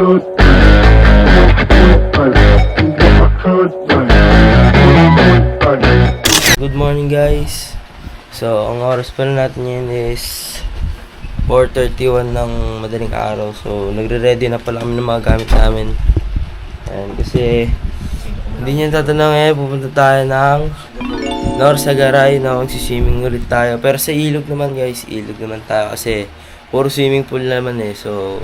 Good morning guys. So ang oras pala natin ngayon is 4:31 ng madaling araw. So nagre-ready na pala kami ng mga gamit namin. And kasi hindi niyo tatanong pupunta tayo ng Norsagaray na magsiswimming ulit tayo. Pero sa ilog naman guys, ilog naman tayo kasi puro swimming pool naman So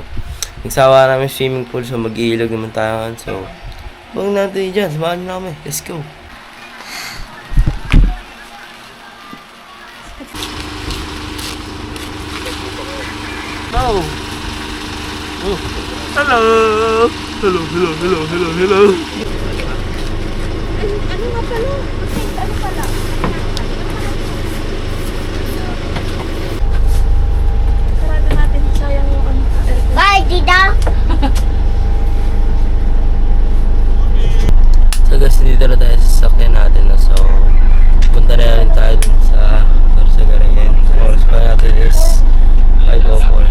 nagsawa namin swimming pool, so mag-iilog naman tayo. So huwag natin dyan, samahan nyo na kami. Let's go. Oh. Oh. Hello. Hello. Ano nga pala? Ano pala? Sarado natin, sayang yung ano. Bye, tita! So guys, dito na tayo sa sasakyan natin. So, punta na rin tayo dun sa Norsagaray. And oras pa natin is 5:04.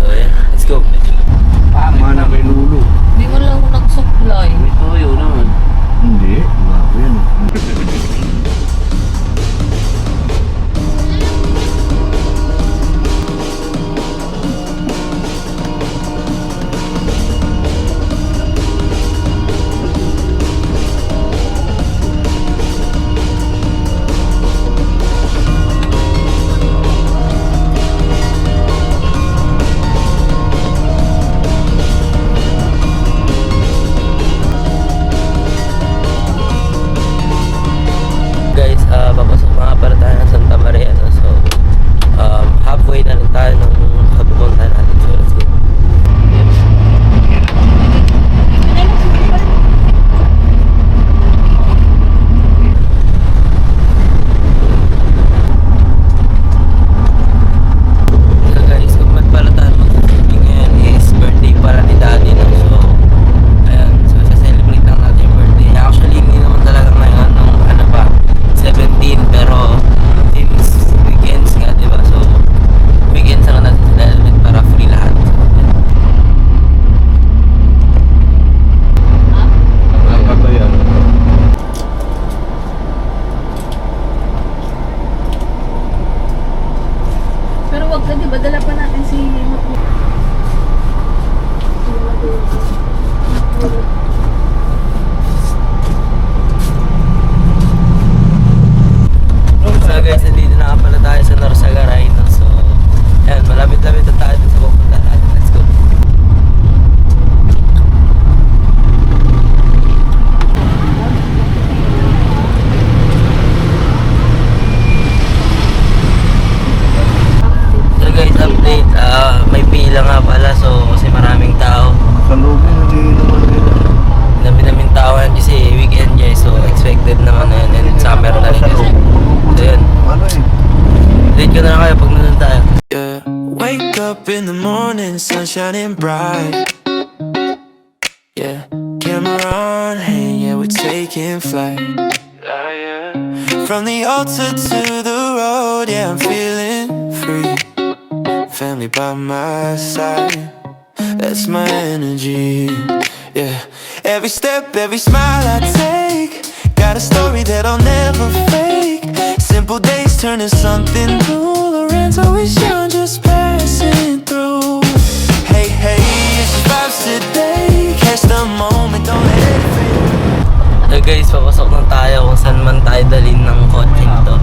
So yeah, let's go. Mana kay Lulu. Hindi mo lang nagsupply. May toyo naman. Hindi. Bago yan. Guys, papasok mga para tayo ng Santa Maria. So, halfway na rin tayo ng kapupunta natin. So, let's go. So guys, kung ba't pala tayo mag-swimming ngayon is birthday pala ni Daddy. No? So, ayan. So, sa-celebrate lang natin yung birthday. Actually, hindi naman talaga ngayon nung 17, pero since weekends nga, diba? So, weekends lang natin sila element para free lahat. Ang katayan. Pero wag ka, di ba? Dala pa natin si So guys, nandito na pala tayo sa Norsagaray. No? So, ayan, malapit-lapit na tayo dun sa pupunta natin. Let's go. So guys, update. May pila nga pala. So, kasi maraming tao. Sa loob hindi naman nila. Dami-daming tao yan kasi weekend guys. So, expected naman na yun. And summer na rin kasi. So, yun. Ano Late ko na lang kayo pag nandun tayo. Yeah. Wake up in the morning, sun shining bright. Yeah, camera on hand, yeah, we're taking flight. From the altar to the road, yeah, I'm feeling free. Family by my side, that's my energy. Yeah, every step, every smile I take, got a story that I'll never fake. Simple days turn to something new. Loren's always young, just passing through. Hey, hey, it's just vibes today. Catch the moment, don't let it fade. So guys, papasok na tayo kung saan man tayo dalhin ng coaching to.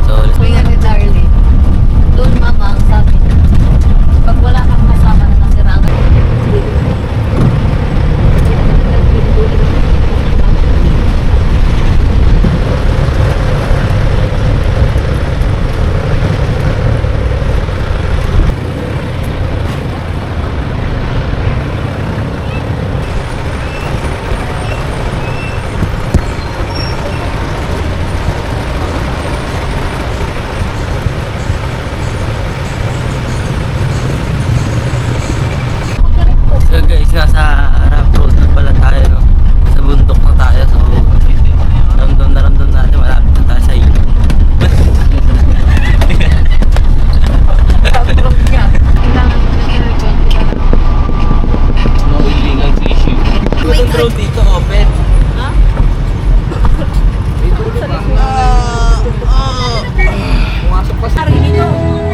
So, let's go. Kuya ni Darlie. Doon mama ang sabi niya. Pag wala kang kasama na nasiraan.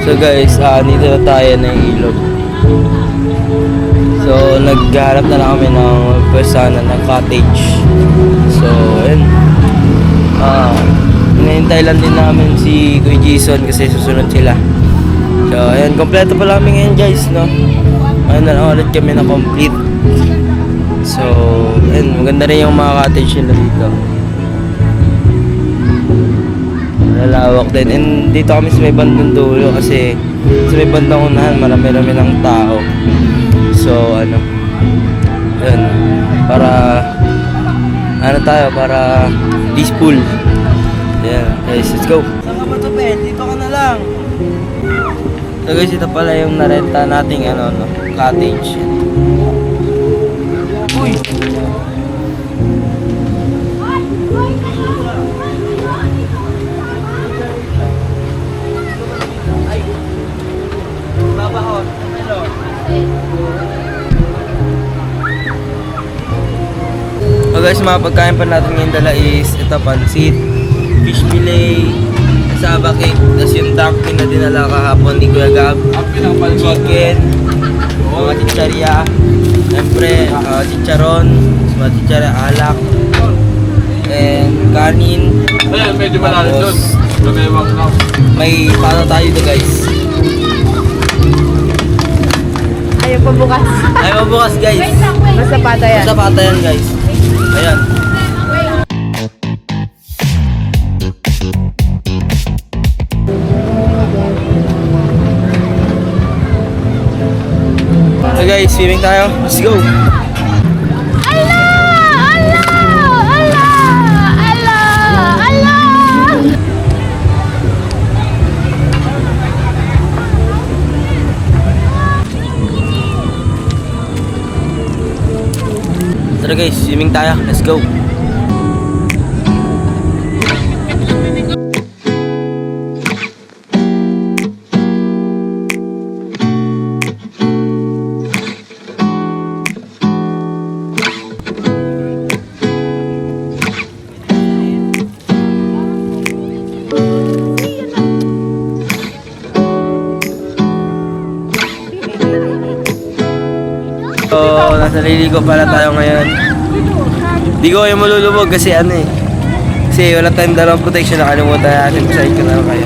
So guys, dito na tayo ng ilog. So naghahanap na lang kami ng persona ng cottage. So ayun. Hinihintay lang din namin si Kuya Jason kasi susunod sila. So ayun, kompleto pa namin ngayon guys, no? Ayun na lang ulit kami na complete. So ayun, maganda rin yung mga cottage nila dito. Malawak din. And dito kami sa may bandang dulo kasi sa may bandang unahan marami-rami ng tao. So ano, yun, para para peaceful. Yeah, guys, let's go. Saan ka ba to, Ben? Dito ka na lang. So guys, ito pala yung narenta nating cottage. Uy! So guys, mga pagkain pa natin ngayon dala is ito, pansit, fish fillet, cassava cake, tapos yung dumpling na dinala kahapon ni Kuya Gab, chicken, mga chicharia, siyempre chicharon, mga chicharia alak, and kanin, Medyo tapos may pato tayo dito guys. Ayaw pa bukas. Ayaw bukas guys. Basta pata yan. Basta pata yan guys. Ayan. So guys, swimming tayo. Let's go! Tara guys, swimming tayo. Let's go! So, nasa liligo pala tayo ngayon. Di ko kayo malulubog kasi kasi wala tayong dalawang protection, nakalimutan natin. Pasahid ko na lang kayo.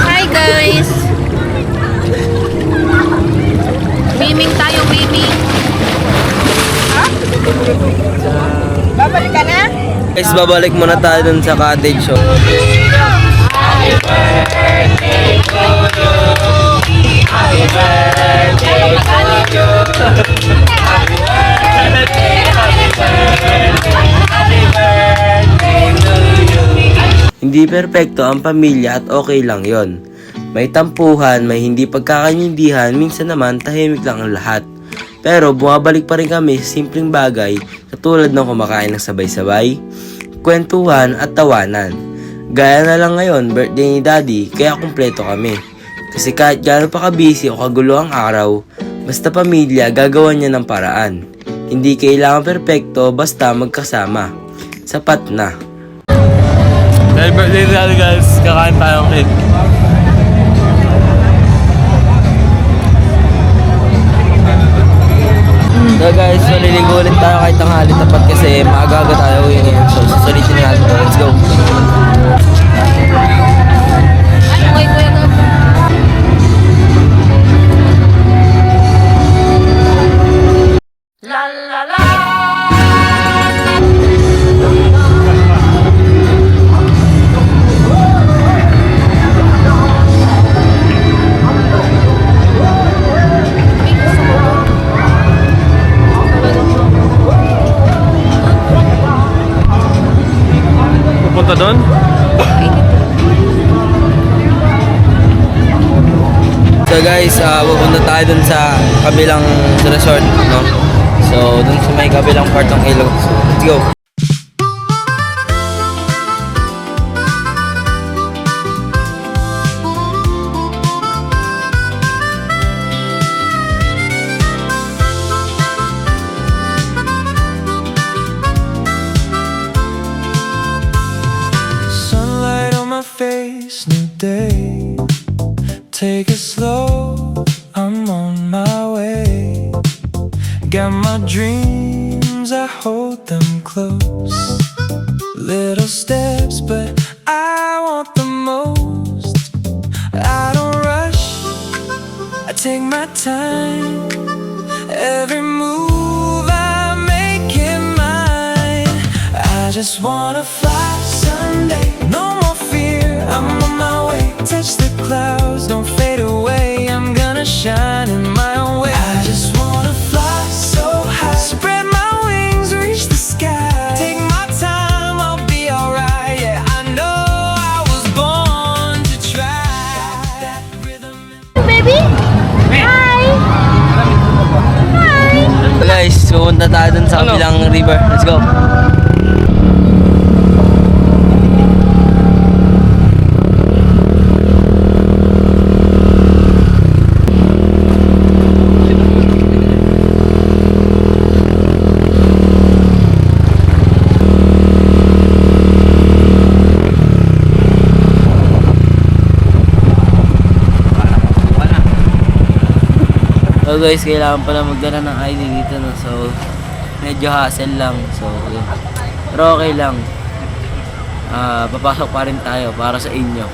Hi guys! Swimming tayo, baby. Babalik ka na? Guys, babalik muna tayo dun sa cottage. So. Hindi perpekto ang pamilya at okay lang yon. May tampuhan, may hindi pagkakaintindihan, minsan naman tahimik lang ang lahat. Pero bumabalik pa rin kami sa simpleng bagay katulad ng kumakain ng sabay-sabay, kwentuhan at tawanan. Gaya na lang ngayon, birthday ni Daddy, kaya kumpleto kami. Kasi kahit gaano pa ka-busy o kagulo ang araw, basta pamilya gagawa niya ng paraan. Hindi kailangan perpekto, basta magkasama. Sapat na. Dahil birthday ni Daddy guys, kakain tayong cake. So guys, maliligo ulit tayo kahit tanghali tapat kasi maaga-aga tayo uwi ngayon. So susulitin natin ito. Let's go! Ano kay Kuya Gab? La la la! Pupunta doon? So guys, pupunta tayo dun sa kabilang resort, no? So, dun sa may kabilang part ng ilog. So, let's go! Sunlight day. Take it slow, I'm on my way. Got my dreams, I hold them close. Little steps, but I want the most. I don't rush, I take my time. Every move I make it mine. I just wanna fly someday. No more fear, I'm on my way. Touch the clouds, don't fade away. I'm gonna shine in my own way. I just wanna fly so high. Spread my wings, reach the sky. Take my time, I'll be alright. Yeah, I know I was born to try. That rhythm in Baby? Hi! Hi! So guys, pupunta tayo dun sa kabilang river. Let's go. So guys, kailangan pala magdala ng ID dito, no? So medyo hassle lang. So yun. Pero okay lang. Papasok pa rin tayo para sa inyo.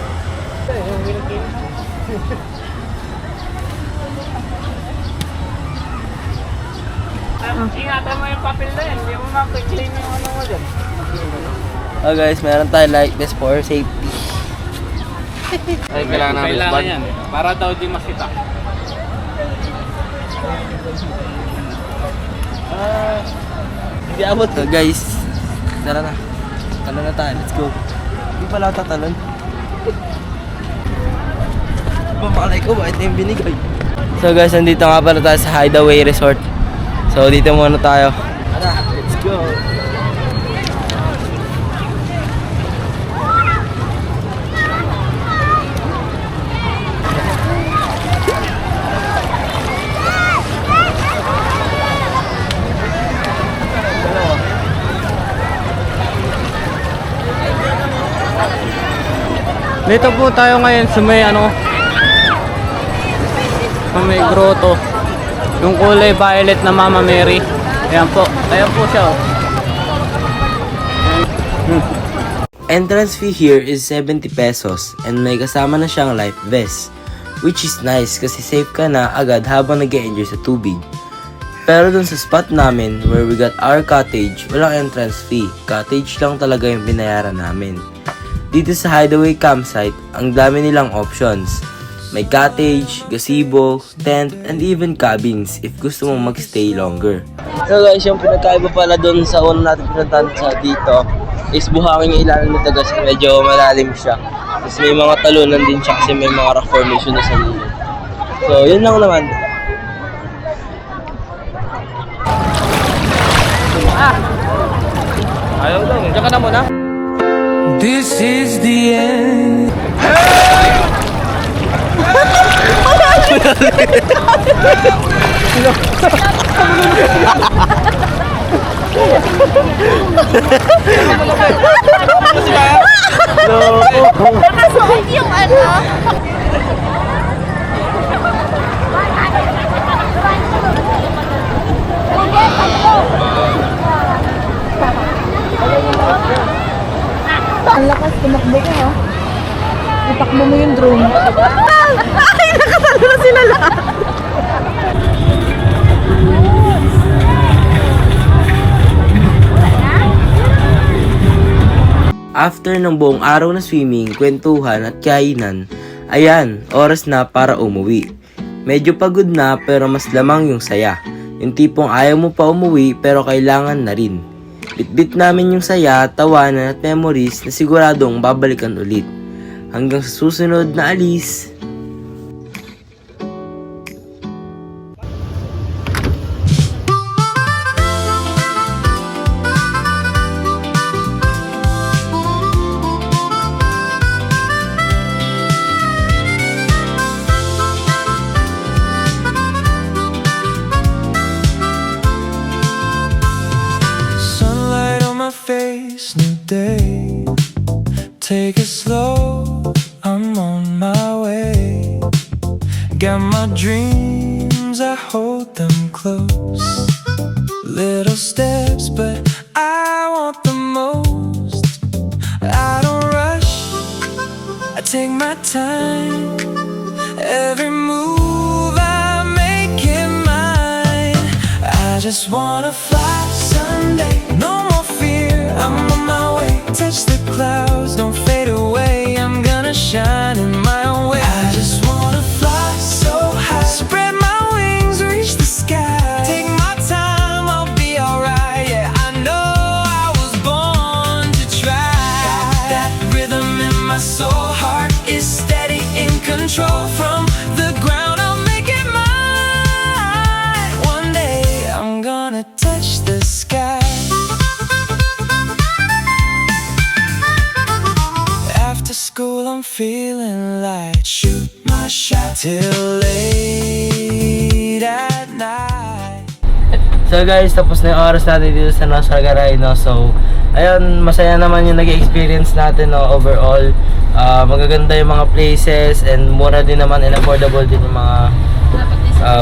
Ingatan mo yung papel na yan, hindi mo makiklaim yung ano mo dyan. So guys, meron tayo like this for safety. Ay, kailangan namin Kailangan yan, para daw di makita. Hindi abot. So guys, tara na. Talon na tayo, let's go. Hindi pala ako tatalon. Babalay ko ba? Ito yung binigay. So guys, nandito nga pala tayo sa Hideaway Resort. So dito muna tayo. Tara, let's go. Dito po tayo ngayon sa may ano, sa may grotto. Yung kulay violet na Mama Mary. Ayan po siya. Entrance fee here is 70 pesos and may kasama na siyang life vest, which is nice kasi safe ka na agad habang nag-e-enjoy sa tubig. Pero dun sa spot namin where we got our cottage, walang entrance fee. Cottage lang talaga yung binayaran namin. Dito sa Hideaway Campsite, ang dami nilang options. May cottage, gazebo, tent, and even cabins if gusto mong magstay longer. So guys, yung pinagkaiba pala dun sa una natin pinuntahan sa dito is buhangin yung ilalim nito kasi medyo malalim siya. Tapos may mga talunan din siya kasi may mga rock formation na sa lilo. So yun lang naman. Ayaw daw, diyan ka na muna. This is the end. Nakasuot yung ano. Ang lakas, tumakbo ka ha. Itakbo mo yung drone. Ay, nakatalo na sila lahat. After ng buong araw na swimming, kwentuhan at kainan, ayan, oras na para umuwi. Medyo pagod na pero mas lamang yung saya. Yung tipong ayaw mo pa umuwi pero kailangan na rin. Bitbit namin yung saya, tawanan at memories na siguradong babalikan ulit. Hanggang sa susunod na alis. Sunlight on my face, new day. Take it slow, I'm on steps, but I want the most. I don't rush, I take my time. Every move I make it mine. I just wanna fly someday. No more fear, I'm on my way. Touch the clouds, don't fade away. I'm gonna shine in my own way. I just wanna fly so high. Spread my wings, reach the sky. Take my time, I'll be alright. Yeah, I know I was born to try. Got that rhythm in my soul. Heart is steady, in control. From the ground, I'll make it mine. One day, I'm gonna touch the sky. After school, I'm feeling like shoot my shot till late at night. So guys, tapos na yung oras natin dito sa Nosaragaray, no? So, ayun, masaya naman yung nag-experience natin, no? Overall, magaganda yung mga places and mura din naman and affordable din yung mga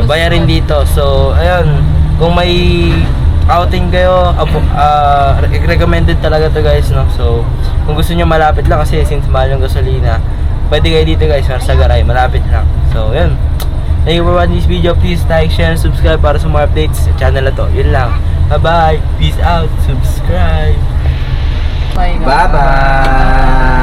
bayarin dito. So, ayun, kung may outing kayo, recommended talaga to guys, no? So, kung gusto nyo malapit lang kasi since mahal yung gasolina, pwede kayo dito guys, Nosaragaray, malapit lang. So, yun. Thank you for watching this video. Please like, share, and subscribe para sa more updates sa channel na to. Yun lang. Bye-bye. Peace out. Subscribe. Bye. Bye-bye!